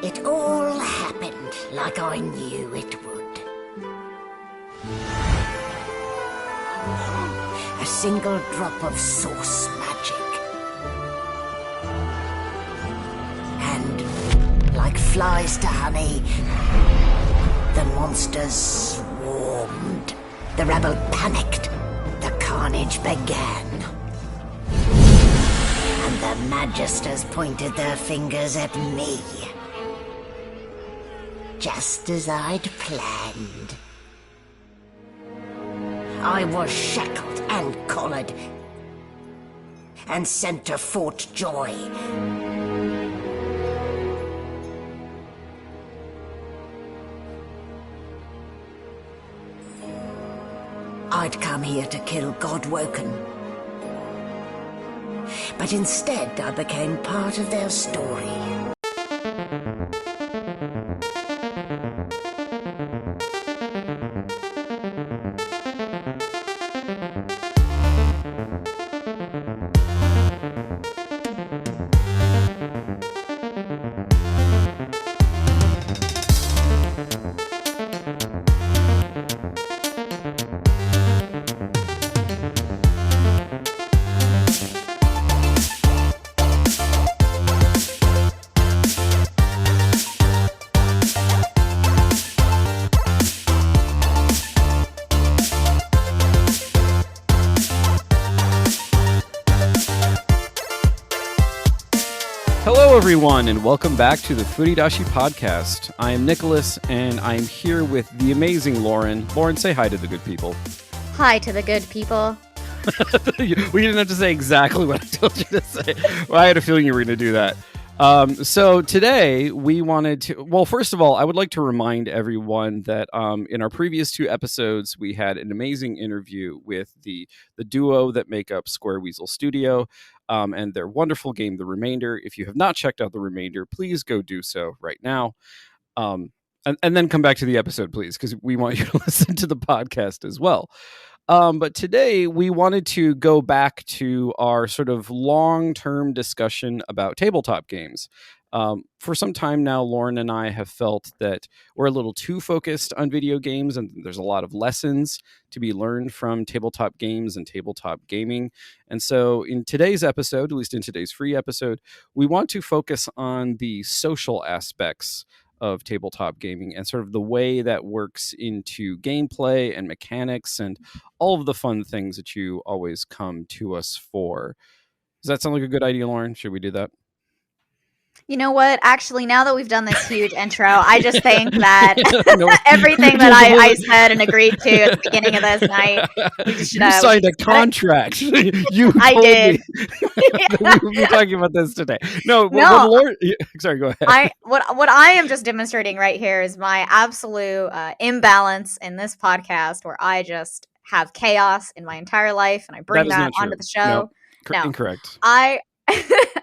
It all happened like I knew it would. A single drop of source magic. And, like flies to honey, the monsters swarmed. The rabble panicked. The carnage began. And the magisters pointed their fingers at me. Just as I'd planned. I was shackled and collared and sent to Fort Joy. I'd come here to kill Godwoken. But instead I became part of their story. Hello, everyone, and welcome back to the Furidashi podcast. I am Nicholas, and I am here with the amazing Lauren. Lauren, say hi to the good people. Hi to the good people. We didn't have to say exactly what I told you to say. Well, I had a feeling you were going to do that. So today we wanted to, well, first of all, I would like to remind everyone that in our previous two episodes, we had an amazing interview with the duo that make up Square Weasel Studio and their wonderful game, The Remainder. If you have not checked out The Remainder, please go do so right now. And then come back to the episode, please, because we want you to listen to the podcast as well. But today we wanted to go back to our sort of long-term discussion about tabletop games. For some time now, Lauren and I have felt that we're a little too focused on video games, and there's a lot of lessons to be learned from tabletop games and tabletop gaming. And so in today's episode, at least in today's free episode, we want to focus on the social aspects of tabletop gaming and sort of the way that works into gameplay and mechanics and all of the fun things that you always come to us for. Does that sound like a good idea, Lauren? Should we do that? You know what? Actually, now that we've done this huge intro, I just think that No. everything that I said and agreed to at the beginning of this night, we just should You signed a contract. You I told did. me that we would be talking about this today. No. No. When Lauren, sorry, go ahead. What I am just demonstrating right here is my absolute imbalance in this podcast, where I just have chaos in my entire life, and I bring that onto the show. No, incorrect.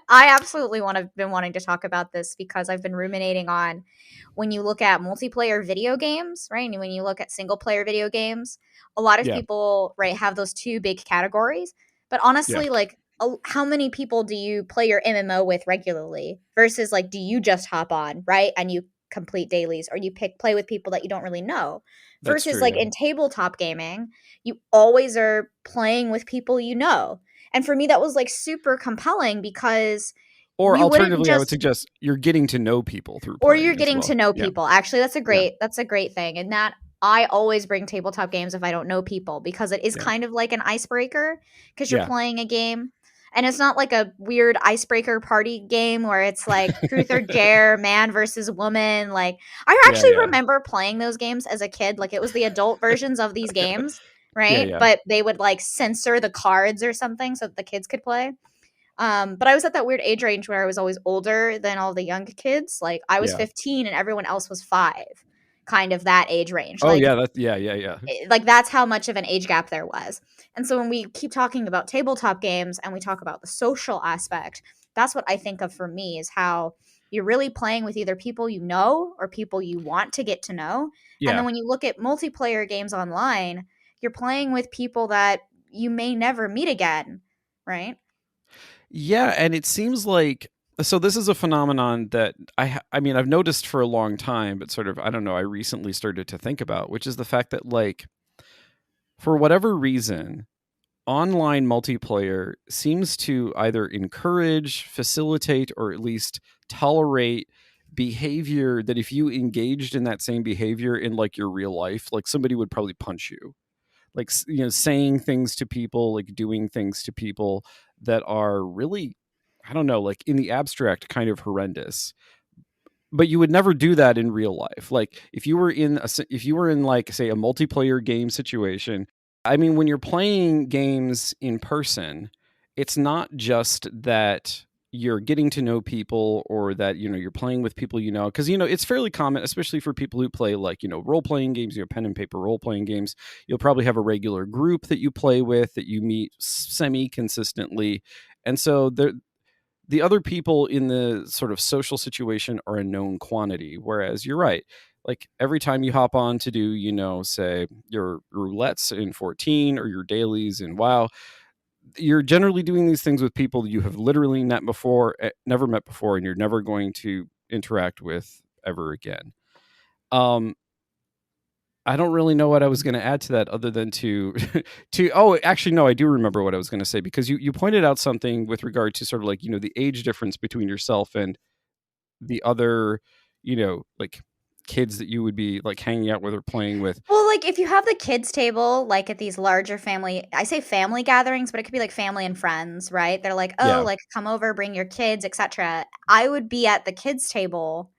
I absolutely been wanting to talk about this because I've been ruminating on when you look at multiplayer video games, right? And when you look at single player video games, a lot of people, right, have those two big categories. But honestly, how many people do you play your MMO with regularly versus do you just hop on, right? And you complete dailies, or you play with people that you don't really know versus in tabletop gaming, you always are playing with people you know. And for me, that was super compelling because, or alternatively, I would suggest you're getting to know people through, or you're getting to know people. Actually, that's a great thing. And that I always bring tabletop games if I don't know people, because it is kind of like an icebreaker, because you're playing a game. And it's not like a weird icebreaker party game where it's like truth or dare, man versus woman. I actually remember playing those games as a kid. It was the adult versions of these games. Right. But they would censor the cards or something so that the kids could play. But I was at that weird age range where I was always older than all the young kids. I was 15 and everyone else was 5, kind of that age range. That's how much of an age gap there was. And so when we keep talking about tabletop games and we talk about the social aspect, that's what I think of for me, is how you're really playing with either people you know or people you want to get to know. Yeah. And then when you look at multiplayer games online, you're playing with people that you may never meet again, right? Yeah, and it seems like So this is a phenomenon that I mean, I've noticed for a long time, but sort of, I don't know, I recently started to think about, which is the fact that, like, for whatever reason, online multiplayer seems to either encourage, facilitate, or at least tolerate behavior that if you engaged in that same behavior in like your real life, like somebody would probably punch you. Like, you know, saying things to people, like doing things to people that are really, I don't know, like in the abstract kind of horrendous. But you would never do that in real life. Like if you were in like, say, a multiplayer game situation, I mean, when you're playing games in person, it's not just that you're getting to know people or that, you know, you're playing with people, you know, because, you know, it's fairly common, especially for people who play like, you know, role playing games, you know, pen and paper role playing games. You'll probably have a regular group that you play with that you meet semi consistently. And so the other people in the sort of social situation are a known quantity. Whereas you're right, like every time you hop on to do, you know, say your roulettes in 14 or your dailies in WoW, you're generally doing these things with people you have literally never met before, and you're never going to interact with ever again. Um, I don't really know what I was going to add to that other than to oh, actually no, I do remember what I was going to say, because you pointed out something with regard to sort of like, you know, the age difference between yourself and the other, you know, like kids that you would be like hanging out with or playing with. Well, like if you have the kids table, like at these larger family, I say family gatherings, but it could be like family and friends, right? They're like, oh, Yeah. like come over, bring your kids, etc. I would be at the kids table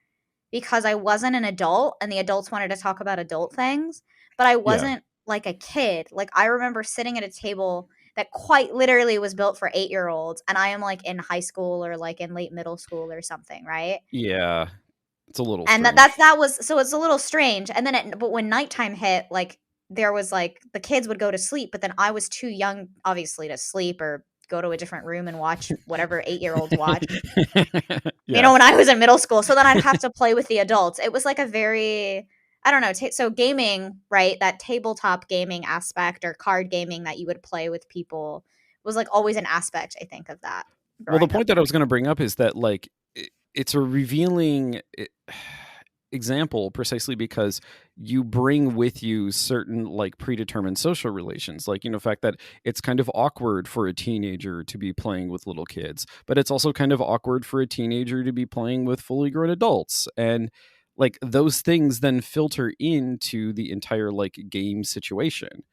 because I wasn't an adult and the adults wanted to talk about adult things, but I Yeah. wasn't like a kid. Like I remember sitting at a table that quite literally was built for 8-year-olds and I am like in high school or like in late middle school or something, right? Yeah. It's a little And strange. that was so it's a little strange. And then but when nighttime hit, like there was like the kids would go to sleep, but then I was too young obviously to sleep or go to a different room and watch whatever 8-year-olds watch. You Yeah. know, when I was in middle school, so then I'd have to play with the adults. It was like a very I don't know, so gaming, right? That tabletop gaming aspect or card gaming that you would play with people was like always an aspect, I think, of that Well, the growing up point that for I me. was going to bring up is that like it's a revealing example, precisely because you bring with you certain like predetermined social relations, like, you know, the fact that it's kind of awkward for a teenager to be playing with little kids, but it's also kind of awkward for a teenager to be playing with fully grown adults, and like those things then filter into the entire like game situation,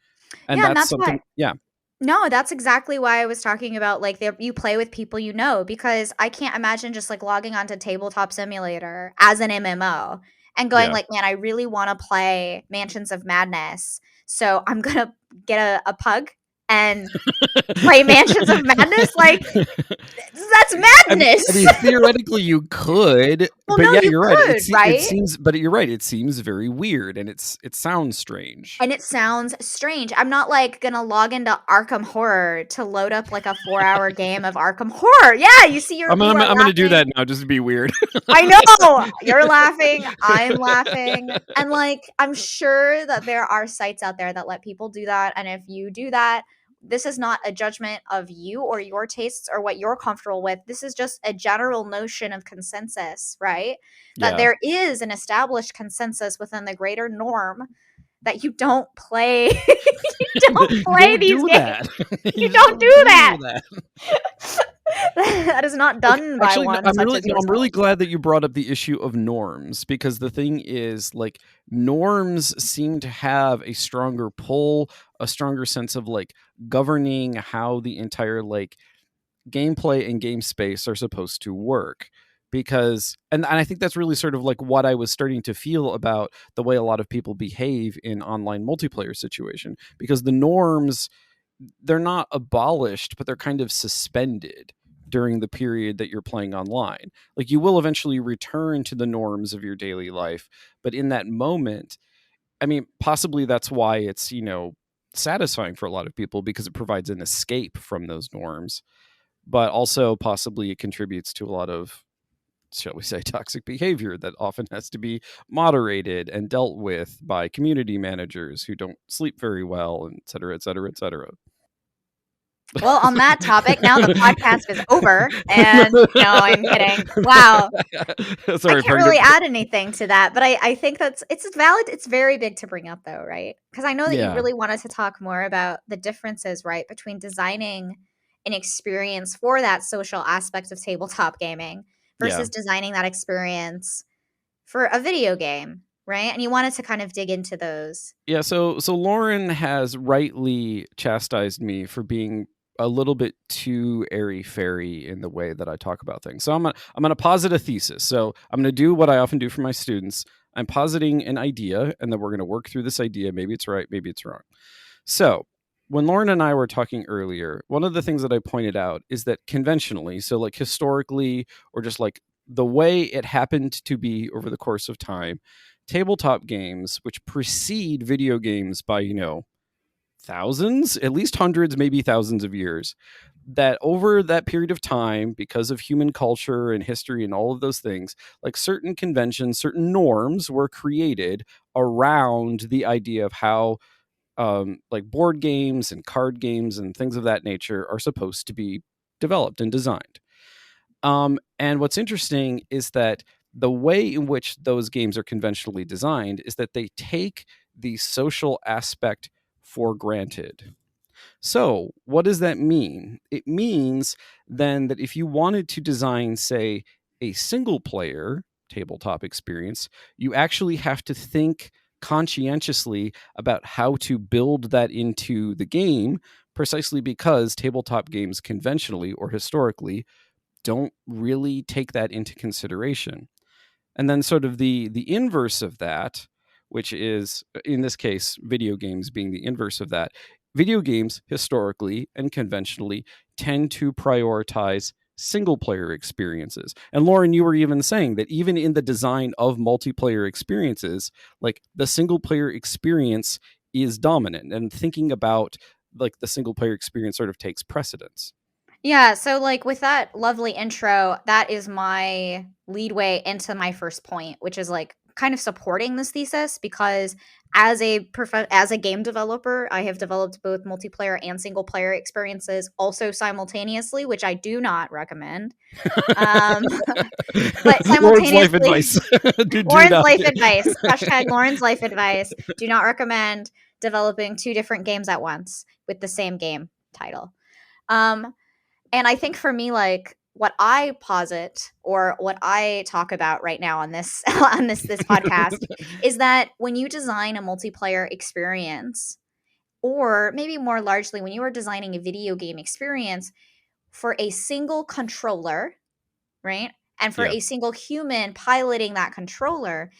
and Yeah, and that's that's something. why Yeah. no, that's exactly why I was talking about, like, there you play with people you know, because I can't imagine just, like, logging onto Tabletop Simulator as an MMO and going Yeah. like, "Man, I really wanna play Mansions of Madness, so I'm gonna get a pug and play Mansions of Madness?" Like, that's I madness! mean, theoretically, you could, Well, but no, yeah, you you're right. could, It right? seems, but you're right. It seems very weird, and it sounds strange. And it sounds strange. I'm not, like, gonna log into Arkham Horror to load up, like, a 4-hour game of Arkham Horror. Yeah, you see you are I'm gonna do laughing. that now just to be weird. I know! You're laughing, I'm laughing, and, like, I'm sure that there are sites out there that let people do that, and if you do that, this is not a judgment of you or your tastes or what you're comfortable with. This is just a general notion of consensus, right? That Yeah. there is an established consensus within the greater norm that you don't play you don't You play don't these do games. that. You You just don't do don't do that. that. That is not Okay, done by actually, no, one such as I'm really yourself. glad that you brought up the issue of norms, because the thing is, like, norms seem to have a stronger pull, a stronger sense of like governing how the entire like gameplay and game space are supposed to work, because and I think that's really sort of like what I was starting to feel about the way a lot of people behave in online multiplayer situation, because the norms, they're not abolished, but they're kind of suspended during the period that you're playing online. Like, you will eventually return to the norms of your daily life, but in that moment, I mean, possibly that's why it's, you know, satisfying for a lot of people, because it provides an escape from those norms, but also possibly it contributes to a lot of, shall we say, toxic behavior that often has to be moderated and dealt with by community managers who don't sleep very well, and et cetera, et cetera, et cetera. Well, on that topic, now the podcast is over. And no, I'm kidding. Wow. Sorry, I can't really add anything to that, but I think it's valid. It's very big to bring up though, right? Because I know that you Yeah. really wanted to talk more about the differences, right, between designing an experience for that social aspect of tabletop gaming versus designing that experience for a video game, right? And you wanted to kind of dig into those. Yeah, so Lauren has rightly chastised me for being a little bit too airy-fairy in the way that I talk about things. So I'm gonna posit a thesis. So I'm gonna do what I often do for my students. I'm positing an idea, and then we're gonna work through this idea. Maybe it's right, maybe it's wrong. So when Lauren and I were talking earlier, one of the things that I pointed out is that conventionally, so like historically, or just like the way it happened to be over the course of time, tabletop games, which precede video games by, thousands, at least hundreds, maybe thousands of years, that over that period of time, because of human culture and history and all of those things, like certain conventions, certain norms were created around the idea of how like board games and card games and things of that nature are supposed to be developed and designed. And what's interesting is that the way in which those games are conventionally designed is that they take the social aspect for granted. So, what does that mean? It means then that if you wanted to design, say, a single player tabletop experience, you actually have to think conscientiously about how to build that into the game, precisely because tabletop games conventionally or historically don't really take that into consideration. And then sort of the inverse of that, which is in this case video games being the inverse of that, video games historically and conventionally tend to prioritize single player experiences. And Lauren, you were even saying that even in the design of multiplayer experiences, like the single player experience is dominant, and thinking about like the single player experience sort of takes precedence. Yeah, so like with that lovely intro, that is my leadway into my first point, which is like kind of supporting this thesis because as a game developer, I have developed both multiplayer and single player experiences also simultaneously, which I do not recommend. Um, but Lauren's life simultaneously, advice. do Lauren's not. life advice. Hashtag Lauren's life advice. Do not recommend developing two different games at once with the same game title. Um, and I think for me, like what I posit or what I talk about right now on this on this podcast is that when you design a multiplayer experience, or maybe more largely when you are designing a video game experience for a single controller, right? And for Yeah. a single human piloting that controller,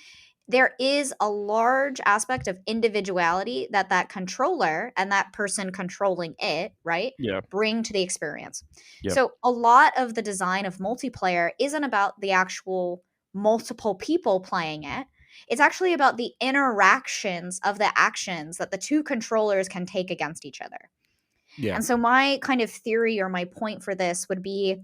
there is a large aspect of individuality that that controller and that person controlling it, right, Yeah. bring to the experience. Yep. So a lot of the design of multiplayer isn't about the actual multiple people playing it. It's actually about the interactions of the actions that the two controllers can take against each other. Yeah. And so my kind of theory or my point for this would be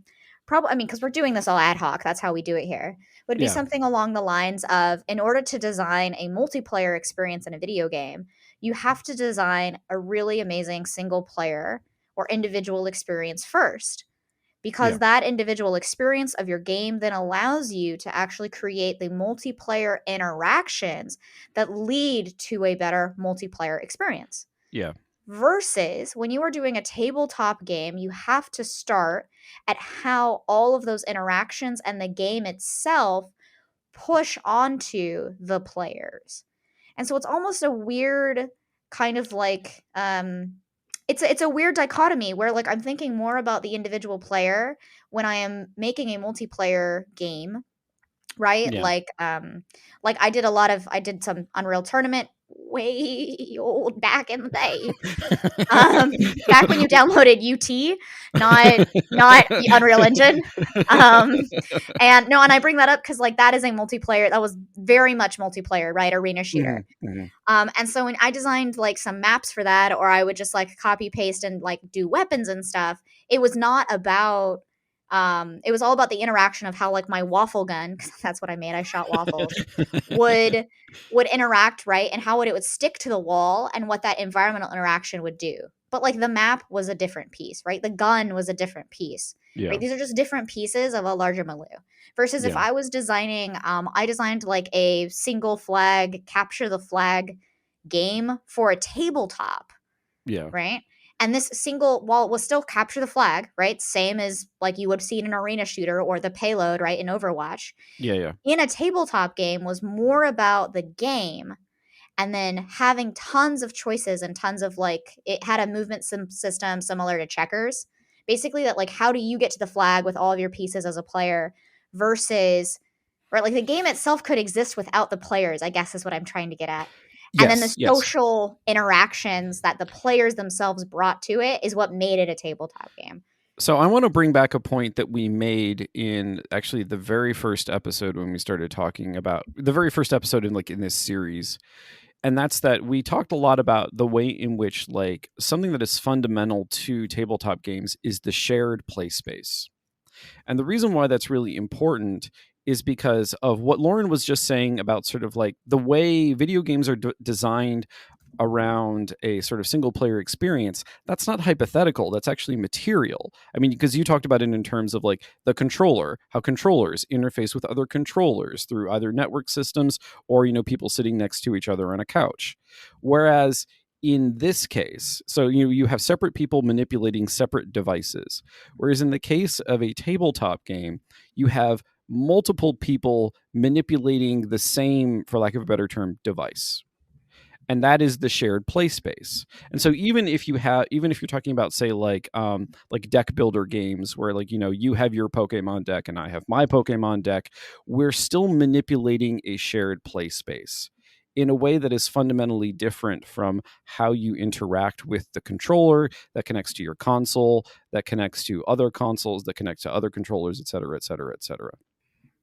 probably, I mean, because we're doing this all ad hoc, that's how we do it here, would be Yeah. something along the lines of in order to design a multiplayer experience in a video game, you have to design a really amazing single player or individual experience first. Because Yeah. that individual experience of your game then allows you to actually create the multiplayer interactions that lead to a better multiplayer experience. Yeah. Versus when you are doing a tabletop game, you have to start at how all of those interactions and the game itself push onto the players. And so it's almost a weird kind of like it's a weird dichotomy where like I'm thinking more about the individual player when I am making a multiplayer game, right? Yeah. Like I did some Unreal Tournament way old back in the day. Back when you downloaded UT, not Unreal Engine. Um, and no, and I bring that up because like that is a multiplayer. That was very much multiplayer, right? Arena shooter. Mm-hmm. And so when I designed like some maps for that, or I would just like copy paste and like do weapons and stuff, it was not about It was all about the interaction of how like my waffle gun, because that's what I made, I shot waffles, would interact, right? And how it would stick to the wall and what that environmental interaction would do. But like the map was a different piece, right? The gun was a different piece. Yeah. Right? These are just different pieces of a larger milieu. Versus if Yeah. I was designing, I designed like a single flag, capture the flag game for a tabletop, Yeah. right? And this single, while it was still capture the flag, right? Same as like you would see in an arena shooter or the payload, right? In Overwatch. Yeah. Yeah. In a tabletop game was more about the game and then having tons of choices and tons of like, it had a movement system similar to checkers. Basically, that like, how do you get to the flag with all of your pieces as a player versus, right? Like the game itself could exist without the players, I guess is what I'm trying to get at. And then the Yes. Yes. social interactions that the players themselves brought to it is what made it a tabletop game. So I want to bring back a point that we made in actually the very first episode when we started talking about the very first episode in this series. And that's that we talked a lot about the way in which like something that is fundamental to tabletop games is the shared play space. And the reason why that's really important is because of what Lauren was just saying about sort of like the way video games are designed around a sort of single player experience. That's not hypothetical. That's actually material. I mean, because you talked about it in terms of like the controller, how controllers interface with other controllers through either network systems or, people sitting next to each other on a couch. Whereas in this case, so you have separate people manipulating separate devices. Whereas in the case of a tabletop game, you have multiple people manipulating the same, for lack of a better term, device. And that is the shared play space. And so even if you're talking about, say, like deck builder games where like, you have your Pokemon deck and I have my Pokemon deck, we're still manipulating a shared play space in a way that is fundamentally different from how you interact with the controller that connects to your console, that connects to other consoles, that connects to other controllers, et cetera, et cetera, et cetera.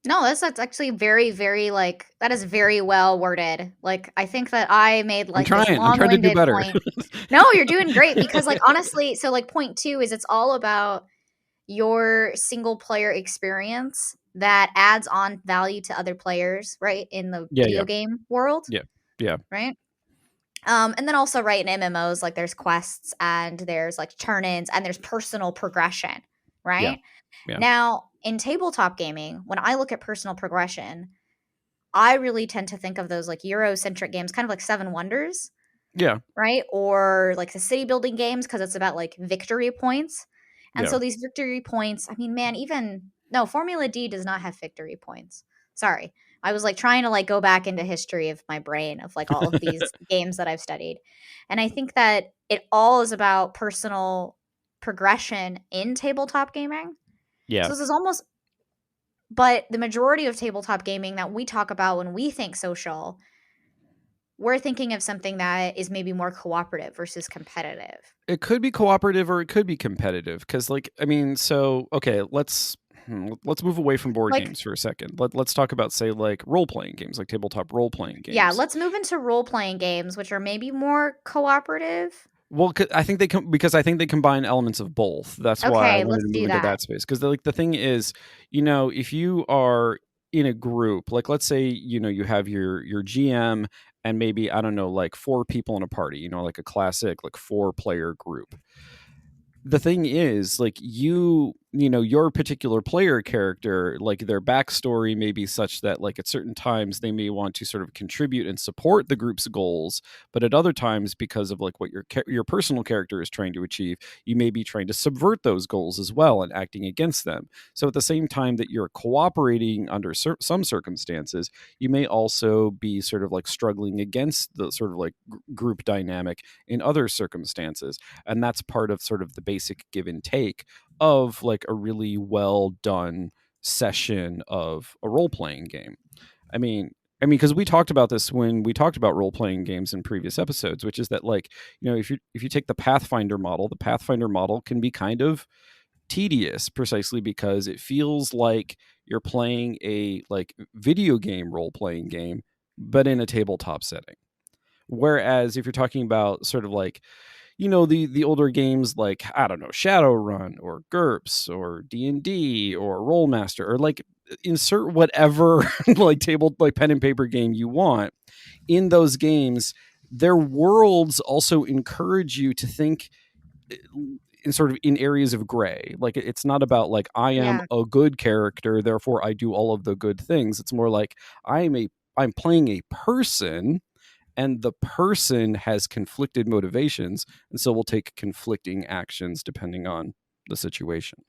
No, that's actually very, very like that is very well worded. Like I think that I made like this I'm trying to do long-winded better. point. No, you're doing great because like honestly, so like point 2 is it's all about your single player experience that adds on value to other players, right? In the video game world. Yeah. Yeah. Right? And then also right in MMOs, like there's quests and there's like turn-ins and there's personal progression, right? Yeah. Now, in tabletop gaming, when I look at personal progression, I really tend to think of those like Eurocentric games, kind of like Seven Wonders. Yeah. Right? Or like the city building games because it's about like victory points. And so these victory points, I mean, man, Formula D does not have victory points. Sorry. I was like trying to like go back into history of my brain of like all of these games that I've studied. And I think that it all is about personal progression in tabletop gaming. Yeah. So this is almost, but the majority of tabletop gaming that we talk about when we think social, we're thinking of something that is maybe more cooperative versus competitive. It could be cooperative or it could be competitive. Because, like, I mean, so, okay, let's move away from board games for a second. Let's talk about, say, like role-playing games, like tabletop role-playing games. Yeah, let's move into role-playing games, which are maybe more cooperative. Well, I think they combine elements of both. That's why I wanted to move into that space. Because the thing is, if you are in a group, like let's say you have your GM and maybe I don't know, like 4 people in a party, like a classic like 4-player group. The thing is, like your particular player character, like their backstory may be such that like at certain times they may want to sort of contribute and support the group's goals, but at other times because of like what your personal character is trying to achieve, you may be trying to subvert those goals as well and acting against them. So at the same time that you're cooperating under some circumstances, you may also be sort of like struggling against the sort of like group dynamic in other circumstances, and that's part of sort of the basic give and take of like a really well done session of a role-playing game. I mean, because we talked about this when we talked about role-playing games in previous episodes, which is that like, if you take the Pathfinder model can be kind of tedious precisely because it feels like you're playing a like video game role-playing game, but in a tabletop setting. Whereas if you're talking about sort of like, the older games like, I don't know, Shadowrun or GURPS or D&D or Rollmaster, or like insert whatever like pen and paper game you want. In those games, their worlds also encourage you to think in sort of in areas of gray. Like, it's not about like, I am a good character, therefore I do all of the good things. It's more like, I'm playing a person, and the person has conflicted motivations, and so will take conflicting actions depending on the situation.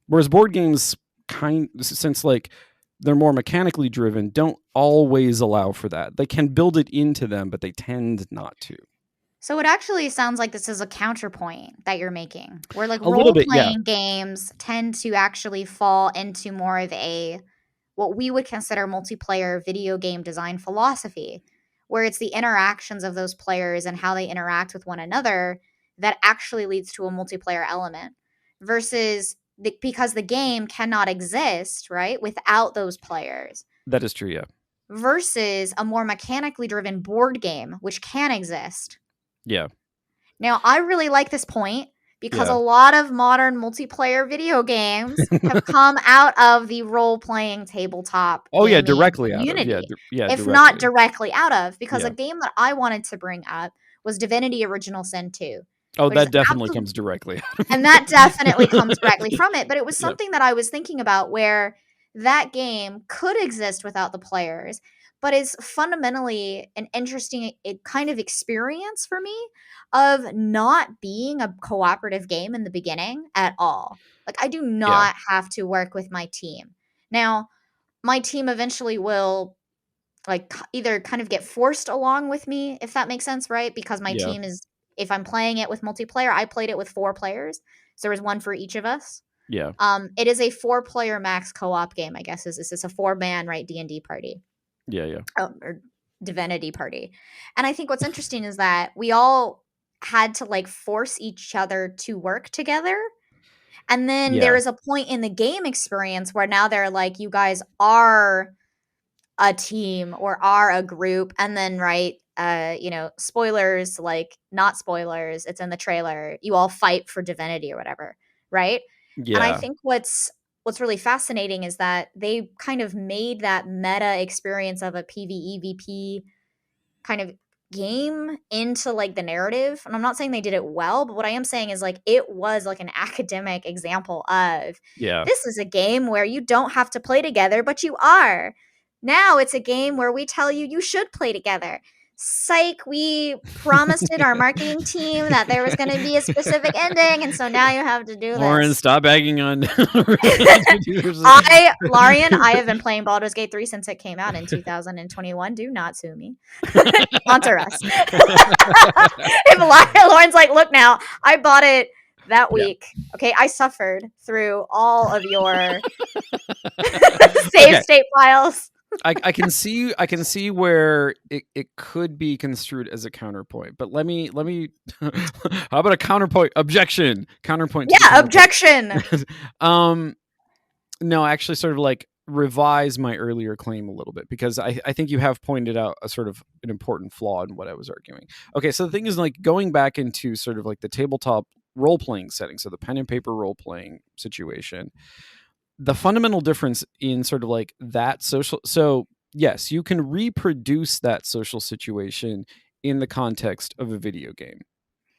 Whereas board games, since like they're more mechanically driven, don't always allow for that. They can build it into them, but they tend not to. So it actually sounds like this is a counterpoint that you're making, where like A little bit, yeah. role-playing games tend to actually fall into more of a what we would consider multiplayer video game design philosophy, where it's the interactions of those players and how they interact with one another that actually leads to a multiplayer element, versus because the game cannot exist, right, without those players. That is true, yeah. Versus a more mechanically driven board game, which can exist. Yeah. Now, I really like this point because a lot of modern multiplayer video games have come out of the role-playing tabletop directly community. Out of. Yeah, if directly. Not directly out of, because a game that I wanted to bring up was Divinity Original Sin 2. Oh, that definitely comes directly out of. And that definitely comes directly from it, but it was something that I was thinking about, where that game could exist without the players, but is fundamentally an interesting kind of experience for me of not being a cooperative game in the beginning at all. Like, I do not have to work with my team. Now, my team eventually will like either kind of get forced along with me, if that makes sense, right? Because my team is, if I'm playing it with multiplayer, I played it with 4 players. So there was one for each of us. Yeah. It is a 4-player max co-op game, I guess. It's a 4-man, right, D&D party. Yeah. Or Divinity party. And I think what's interesting is that we all had to like force each other to work together. And then there is a point in the game experience where now they're like, you guys are a team or are a group. And then, right, spoilers, like not spoilers, it's in the trailer, you all fight for divinity or whatever, right? Yeah. And I think what's really fascinating is that they kind of made that meta experience of a PvEVP kind of game into like the narrative. And I'm not saying they did it well, but what I am saying is like it was like an academic example of this is a game where you don't have to play together, but you are. Now it's a game where we tell you you should play together. Psych, we promised in our marketing team that there was going to be a specific ending, and so now you have to do this. Lauren, stop bagging on. Larian, I have been playing Baldur's Gate 3 since it came out in 2021. Do not sue me. Sponsor us. If Lauren's like, look now, I bought it that week. Okay, I suffered through all of your save state files. I can see where it could be construed as a counterpoint, but let me how about a counterpoint objection? Counterpoint. Yeah, objection. No, actually sort of like revise my earlier claim a little bit, because I think you have pointed out a sort of an important flaw in what I was arguing. Okay, so the thing is, like, going back into sort of like the tabletop role-playing setting, so the pen and paper role-playing situation, the fundamental difference in sort of like that social, so yes, you can reproduce that social situation in the context of a video game.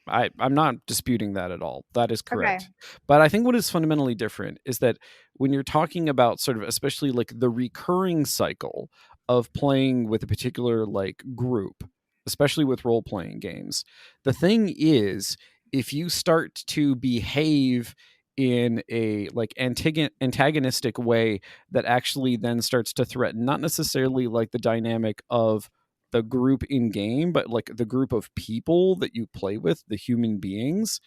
I'm not disputing that at all. That is correct. Okay. But I think what is fundamentally different is that when you're talking about sort of especially like the recurring cycle of playing with a particular like group, especially with role-playing games, the thing is, if you start to behave in a like antagonistic way that actually then starts to threaten not necessarily like the dynamic of the group in game, but like the group of people that you play with, the human beings,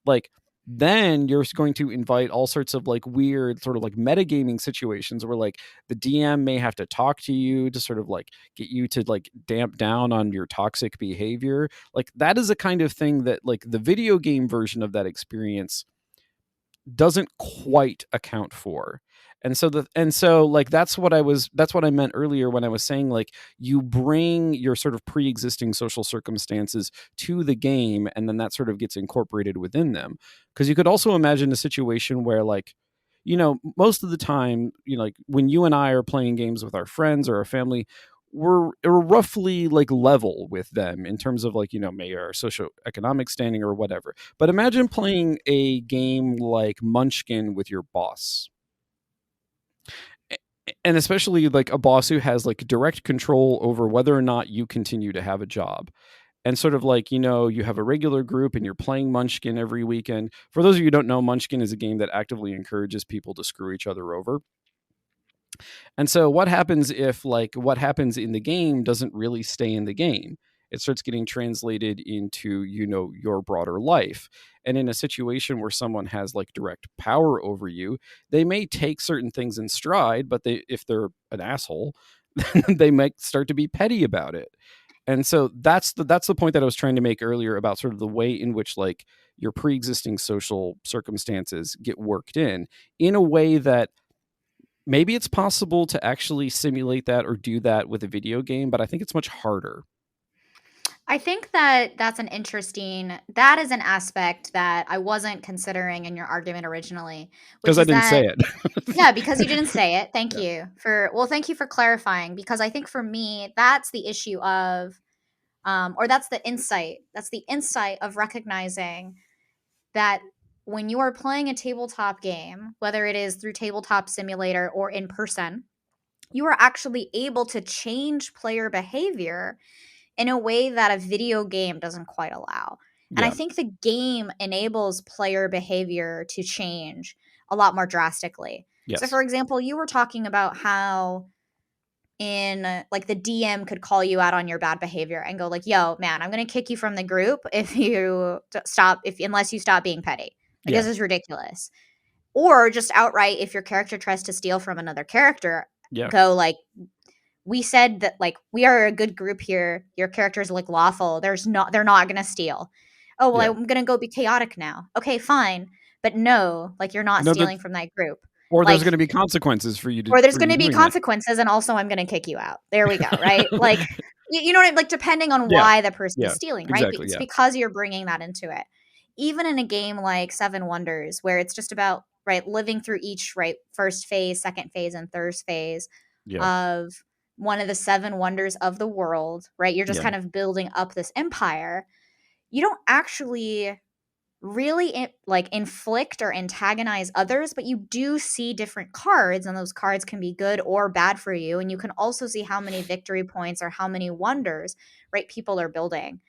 like then you're going to invite all sorts of like weird sort of like metagaming situations where like the DM may have to talk to you to sort of like get you to like damp down on your toxic behavior. Like that is a kind of thing that like the video game version of that experience doesn't quite account for. And so like that's what I meant earlier when I was saying like you bring your sort of pre-existing social circumstances to the game, and then that sort of gets incorporated within them. Because you could also imagine a situation where like, most of the time, like when you and I are playing games with our friends or our family, we're roughly like level with them in terms of like, maybe our socioeconomic standing or whatever. But imagine playing a game like Munchkin with your boss, and especially like a boss who has like direct control over whether or not you continue to have a job. And sort of like, you have a regular group and you're playing Munchkin every weekend. For those of you who don't know, Munchkin is a game that actively encourages people to screw each other over. And so what happens if like what happens in the game doesn't really stay in the game? It starts getting translated into, your broader life. And in a situation where someone has like direct power over you, they may take certain things in stride, but if they're an asshole, they might start to be petty about it. And so that's the point that I was trying to make earlier about sort of the way in which like your pre-existing social circumstances get worked in a way that maybe it's possible to actually simulate that or do that with a video game, but I think it's much harder. I think that that is an aspect that I wasn't considering in your argument originally, Because which I is didn't say that, it. yeah, because you didn't say it. Thank Yeah. you thank you for clarifying, because I think for me, that's the issue of, or that's the insight. That's the insight of recognizing that when you are playing a tabletop game, whether it is through Tabletop Simulator or in person, you are actually able to change player behavior in a way that a video game doesn't quite allow. And I Yeah. think the game enables player behavior to change a lot more drastically. So, Yes. for example, you were talking about how like the DM could call you out on your bad behavior and go like, "Yo, man, I'm going to kick you from the group if you unless you stop being petty. Like, Yeah. this is ridiculous." Or just outright, if your character tries to steal from another character, Yeah. go like, "We said that like we are a good group here. Your characters look lawful. They're not going to steal." "Oh, well, Yeah. I'm going to go be chaotic now." "Okay, fine. But no, like you're not No, stealing from that group." or there's going Like, to be consequences for you or there's for going you to be doing that. consequences, and also I'm going to kick you out. There we go, right? Like, you know what I mean? Like, depending on Yeah. why the person is Yeah. stealing, right? Exactly. It's Yeah. because you're bringing that into it. Even in a game like Seven Wonders, where it's just about, right, living through each, right, first phase, second phase, and third phase Yeah. of one of the seven wonders of the world, right? You're just Yeah. kind of building up this empire. You don't actually really like inflict or antagonize others, but you do see different cards, and those cards can be good or bad for you, and you can also see how many victory points or how many wonders, right, people are building.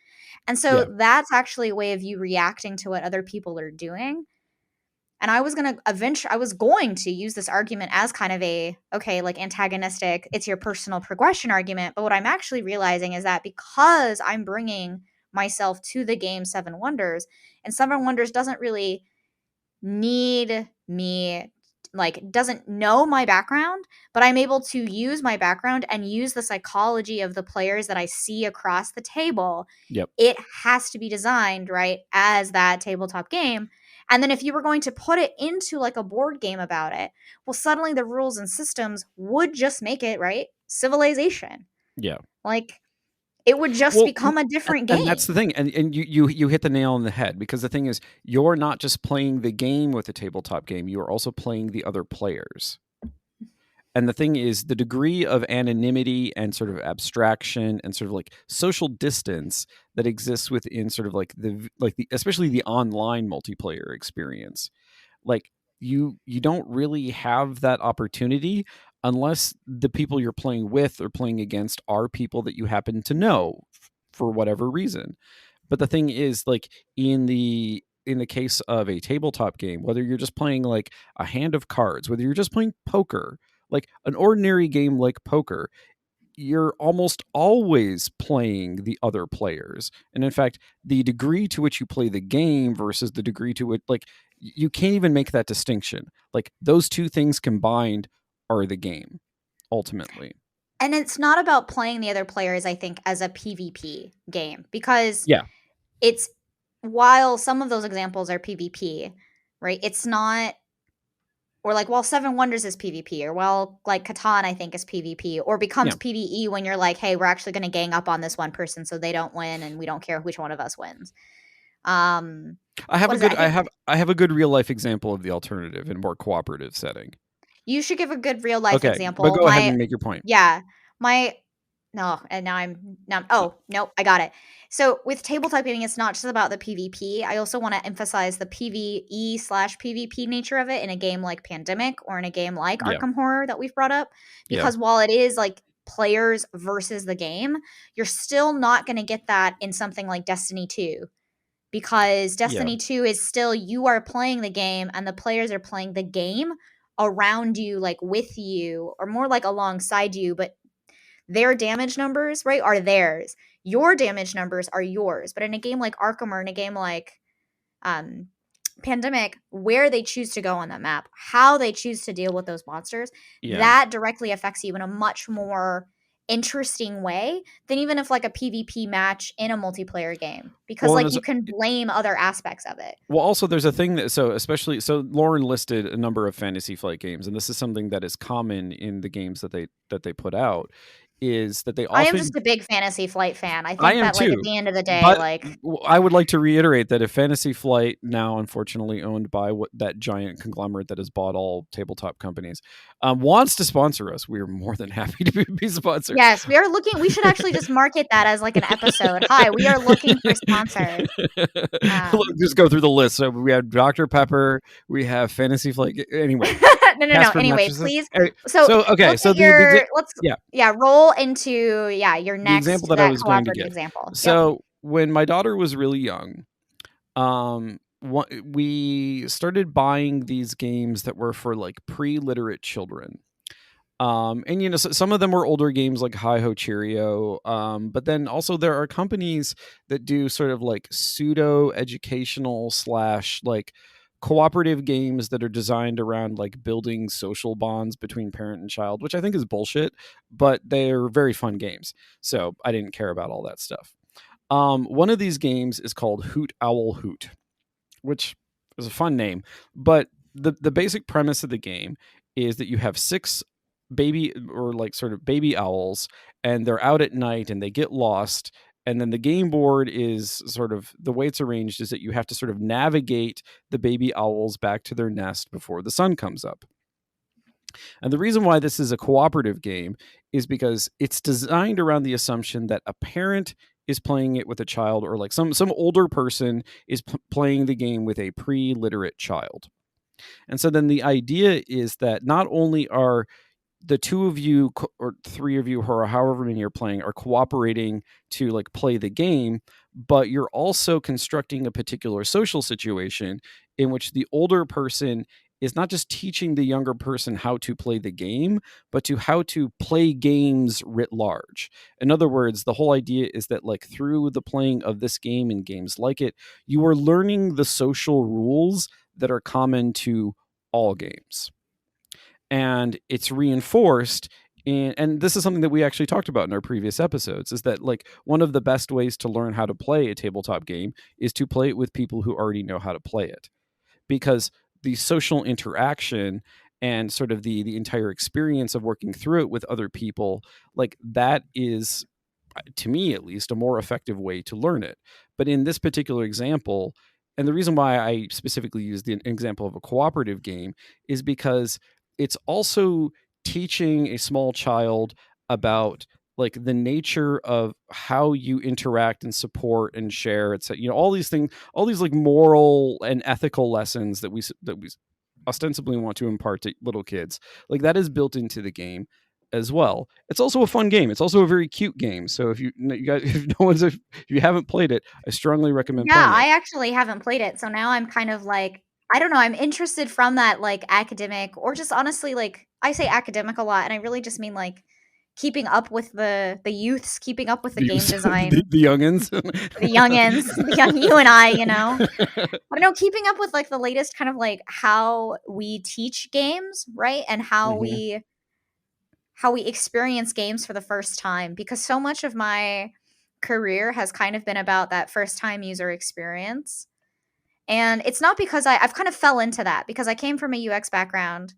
And so Yeah. that's actually a way of you reacting to what other people are doing. And I was going to use this argument as kind of a, okay, like antagonistic, it's your personal progression argument. But what I'm actually realizing is that because I'm bringing myself to the game Seven Wonders, and Seven Wonders doesn't really need me, like, doesn't know my background, but I'm able to use my background and use the psychology of the players that I see across the table. Yep. It has to be designed, right, as that tabletop game. And then if you were going to put it into like a board game about it, well, suddenly the rules and systems would just make it, right, civilization. Yeah. Like, it would just Well, become a different and that's the game. thing, and you hit the nail on the head, because the thing is, you're not just playing the game with a tabletop game; you are also playing the other players. And the thing is, the degree of anonymity and sort of abstraction and sort of like social distance that exists within sort of like the especially the online multiplayer experience, like you don't really have that opportunity unless the people you're playing with or playing against are people that you happen to know for whatever reason. But the thing is, like in the case of a tabletop game, whether you're just playing like a hand of cards, whether you're just playing poker, like an ordinary game like poker, you're almost always playing the other players. And in fact, the degree to which you play the game versus the degree to which, like, you can't even make that distinction. Like, those two things combined are the game, ultimately. And it's not about playing the other players, I think, as a PvP game, because Yeah. it's, while some of those examples are PvP, right? It's not or like, well, Seven Wonders is PvP, or well, like Catan, I think, is PvP, or becomes PvE when you're like, hey, we're actually going to gang up on this one person so they don't win, and we don't care which one of us wins. I have a good real life example of the alternative in a more cooperative setting. You should give a good real life example. But go ahead and make your point. Yeah, no, and now. Oh nope, I got it. So with tabletop gaming, it's not just about the PvP. I also want to emphasize the PvE/PvP nature of it in a game like Pandemic or in a game like Arkham Horror that we've brought up. Because while it is like players versus the game, you're still not going to get that in something like Destiny 2. Because Destiny 2 is still, you are playing the game and the players are playing the game around you, like with you, or more like alongside you, but their damage numbers, right, are theirs. Your damage numbers are yours. But in a game like Arkham or in a game like Pandemic, where they choose to go on that map, how they choose to deal with those monsters, that directly affects you in a much more interesting way than even if like a PvP match in a multiplayer game, because like you can blame other aspects of it. Well, also there's a thing that so Lauren listed a number of Fantasy Flight games, and this is something that is common in the games that they put out, is that they often... I am just a big Fantasy Flight fan. I think that too, like at the end of the day, like I would like to reiterate that if Fantasy Flight, now unfortunately owned by that giant conglomerate that has bought all tabletop companies, wants to sponsor us, we are more than happy to be sponsored. Yes, we are looking. We should actually just market that as like an episode. Hi, we are looking for sponsors. Just go through the list. So we have Dr. Pepper, we have Fantasy Flight. Anyway, no. Anyway, please. Okay. So let's roll into your next example that I was going to give. Example. So when my daughter was really young, we started buying these games that were for like pre-literate children. And some of them were older games like Hi Ho Cheerio. But then also there are companies that do sort of like pseudo educational / like cooperative games that are designed around like building social bonds between parent and child, which I think is bullshit, but they're very fun games. So I didn't care about all that stuff. One of these games is called Hoot Owl Hoot, which is a fun name, but the basic premise of the game is that you have 6 baby or like sort of baby owls, and they're out at night and they get lost. And then the game board is sort of, the way it's arranged is that you have to sort of navigate the baby owls back to their nest before the sun comes up. And the reason why this is a cooperative game is because it's designed around the assumption that a parent is playing it with a child, or like some older person is playing the game with a pre-literate child. And so then the idea is that not only are the 2 of you or 3 of you, or however many you're playing, are cooperating to like play the game, but you're also constructing a particular social situation in which the older person is not just teaching the younger person how to play the game, but to how to play games writ large. In other words, the whole idea is that like through the playing of this game and games like it, you are learning the social rules that are common to all games. And it's reinforced and this is something that we actually talked about in our previous episodes, is that like one of the best ways to learn how to play a tabletop game is to play it with people who already know how to play it. Because the social interaction and sort of the entire experience of working through it with other people, like that is, to me at least, a more effective way to learn it. But in this particular example, and the reason why I specifically used the example of a cooperative game is because it's also teaching a small child about like the nature of how you interact and support and share, etc. All these things, all these like moral and ethical lessons that we ostensibly want to impart to little kids, like that is built into the game as well. It's also a fun game. It's also a very cute game. So if you guys, if you haven't played it, I strongly recommend playing it. I actually haven't played it. So now I'm kind of like, I don't know, I'm interested from that like academic, or just honestly, like I say academic a lot, and I really just mean like keeping up with the youths, keeping up with the game design. the youngins. The youngins. You and I, I don't know, keeping up with like the latest kind of like how we teach games, right? And how we experience games for the first time, because so much of my career has kind of been about that first time user experience. And it's not because I've kind of fell into that, because I came from a UX background,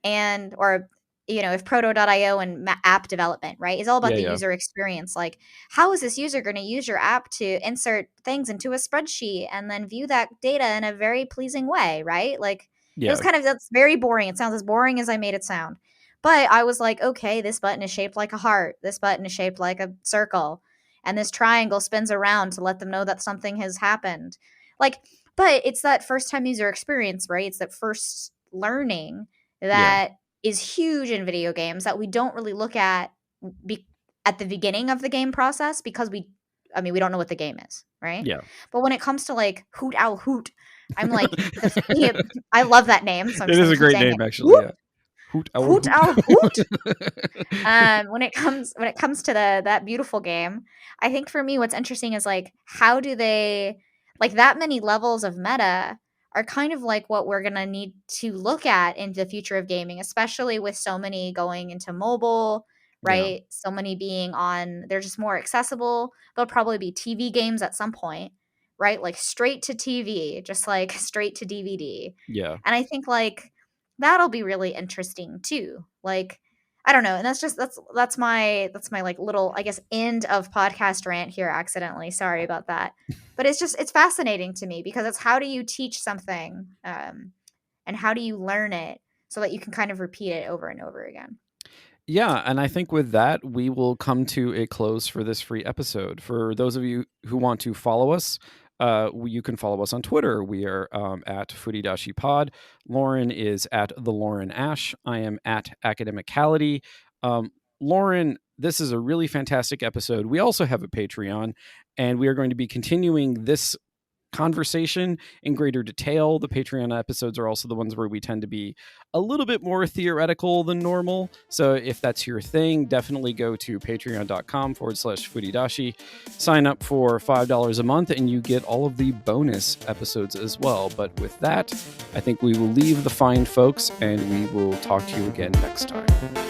and or if proto.io and app development, right, is all about the user experience. Like, how is this user going to use your app to insert things into a spreadsheet and then view that data in a very pleasing way, right? Like, it was that's very boring. It sounds as boring as I made it sound. But I was like, okay, this button is shaped like a heart, this button is shaped like a circle, and this triangle spins around to let them know that something has happened. Like, but it's that first time user experience, right? It's that first learning that is huge in video games that we don't really look at at the beginning of the game process, because we don't know what the game is, right? Yeah. But when it comes to like Hoot Owl Hoot, I'm like, I love that name. So it is a great name, actually. Whoop! Yeah. Hoot Owl Hoot. When it comes to that beautiful game, I think for me what's interesting is like, how do they, like, that many levels of meta are kind of like what we're gonna need to look at in the future of gaming, especially with so many going into mobile, right? So many being on, they're just more accessible. There'll probably be TV games at some point, right? Like straight to TV, just like straight to DVD. Yeah. And I think like that'll be really interesting too. Like, I don't know. And that's my like little, I guess, end of podcast rant here accidentally. Sorry about that. But it's fascinating to me, because it's, how do you teach something, and how do you learn it so that you can kind of repeat it over and over again? Yeah, and I think with that, we will come to a close for this free episode. For those of you who want to follow us, you can follow us on Twitter. We are at Furidashi Lauren is at the Lauren Ash. I am at Academicality. Lauren, this is a really fantastic episode. We also have a Patreon, and we are going to be continuing this conversation in greater detail. The Patreon episodes are also the ones where we tend to be a little bit more theoretical than normal. So if that's your thing, definitely go to patreon.com/Furidashi. Sign up for $5 a month and you get all of the bonus episodes as well. But with that, I think we will leave the fine folks, and we will talk to you again next time.